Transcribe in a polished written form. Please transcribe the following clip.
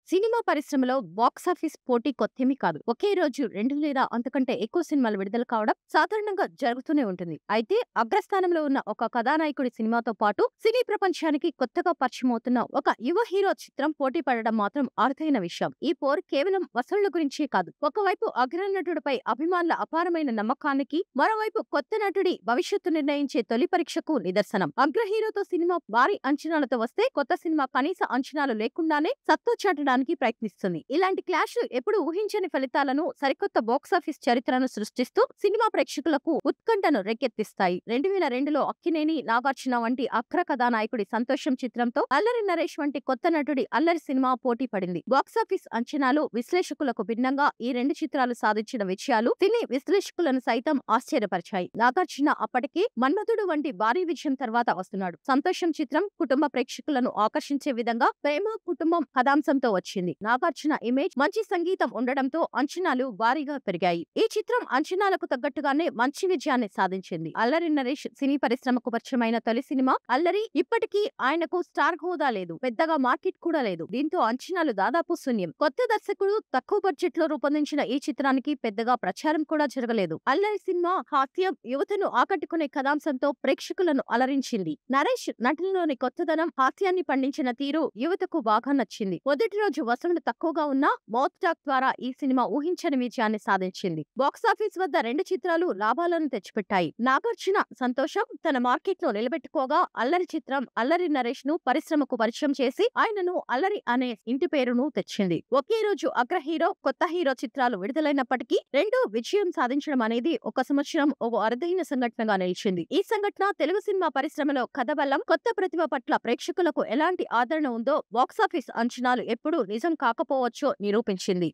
Cinema పరిశ్రమలో box office పోటీ కొత్తేమీ కాదు. ఒకే రోజు 2 లేదా అంతకంటే ఎక్కువ సినిమాలు విడుదల కావడం సాధారణంగా జరుగుతూనే ఉంటుంది. అయితే అగ్రస్థానంలో ఉన్న ఒక కథానాయకుడి సినిమాతో పాటు సినీ ప్రపంచానికి కొత్తగా పరిచయమవుతున్న ఒక యువ హీరో చిత్రం పోటీ పడడం మాత్రం అరుదైన విషయం. ఈ పోరు కేవలం వసూళ్ల గురించే కాదు. ఒకవైపు అగ్రనటుడిపై అభిమానుల అపారమైన నమ్మకానికి, మరోవైపు కొత్త నటుడి భవిష్యత్తు నిర్ణయించే తొలి పరీక్షకు నిదర్శనం. అగ్ర హీరోతో సినిమా భారీ అంచనాలతో వస్తే కొత్త సినిమా కనీస అంచనాలు లేకుండానే సత్తు చాటడానికి ప్రయత్నిస్తుంది. ఇలాంటి క్లాష్లు ఎప్పుడు ఊహించని ఫలితాలను, సరికొత్త బాక్సాఫీస్ చరిత్రను సృష్టిస్తూ సినిమా ప్రేక్షకులకు ఉత్కంఠను రేకెత్తిస్తాయి. 2002లో అక్కినేని, నాగార్జున వంటి అగ్ర కథానాయకుడి సంతోషం చిత్రంతో అల్లరి నరేష్ వంటి కొత్త నటుడి అల్లరి సినిమా పోటీ పడింది. బాక్సాఫీస్ అంచనాలు, విశ్లేషకులకు భిన్నంగా ఈ రెండు చిత్రాలు సాధించిన విజయాలు సినీ విశ్లేషకులను సైతం ఆశ్చర్యపరిచాయి. నాగార్జున అప్పటికే మన్మధుడు వంటి భారీ విజయం తర్వాత వస్తున్నాడు. సంతోషం చిత్రం కుటుంబ ప్రేక్షకులను ఆకర్షించే విధంగా ప్రేమ, కుటుంబం కథాంశంతో వచ్చింది. నాగార్జున ఇమేజ్, మంచి సంగీతం ఉండడంతో అంచనాలు భారీగా పెరిగాయి. ఈ చిత్రం అంచనాలకు తగ్గట్టుగానే మంచి విజయాన్ని సాధించింది. అల్లరి నరేష్ సినీ పరిశ్రమకు పరిచయమైన తొలి సినిమా అల్లరి. ఇప్పటికీ ఆయనకు స్టార్ హోదా లేదు, పెద్దగా మార్కెట్ కూడా లేదు. దీంతో అంచనాలు దాదాపు శూన్యం. కొత్త దర్శకుడు, తక్కువ బడ్జెట్ లో రూపొందించిన ఈ చిత్రానికి పెద్దగా ప్రచారం కూడా జరగలేదు. అల్లరి సినిమా హాస్యం, యువతను ఆకట్టుకునే కథాంశంతో ప్రేక్షకులను అలరించింది. నరేష్ నటనలోని కొత్తదనం, హాస్యాన్ని పండించిన తీరు యువతకు బాగా నచ్చింది. మొదటి రోజు వసూళ్లు తక్కువగా ఉన్నా మౌత్ టాక్ ద్వారా ఈ సినిమా ఊహించని విజయాన్ని సాధించింది. బాక్సాఫీస్ వద్ద రెండు చిత్రాలు లాభాలను తెచ్చిపెట్టాయి. నాగార్జున సంతోషం తన మార్కెట్ లో నిలబెట్టుకోగా, అల్లరి చిత్రం అల్లరి నరేష్ ను పరిశ్రమకు పరిచయం చేసి ఆయనను అల్లరి అనే ఇంటి పేరును తెచ్చింది. ఒకే రోజు అగ్ర హీరో, కొత్త హీరో చిత్రాలు విడుదలైనప్పటికీ రెండూ విజయం సాధించడం అనేది ఒక సంవత్సరం ఒక అరుదైన సంఘటనగా నిలిచింది. ఈ సంఘటన తెలుగు సినిమా పరిశ్రమలో కథ బలం, కొత్త ప్రతిభ పట్ల ప్రేక్షకులకు ఎలాంటి ఆదరణ ఉందో బాక్సాఫీస్ అంచనాలు ఎప్పుడూ నిజం కాకపోవచ్చో నిరూపించింది.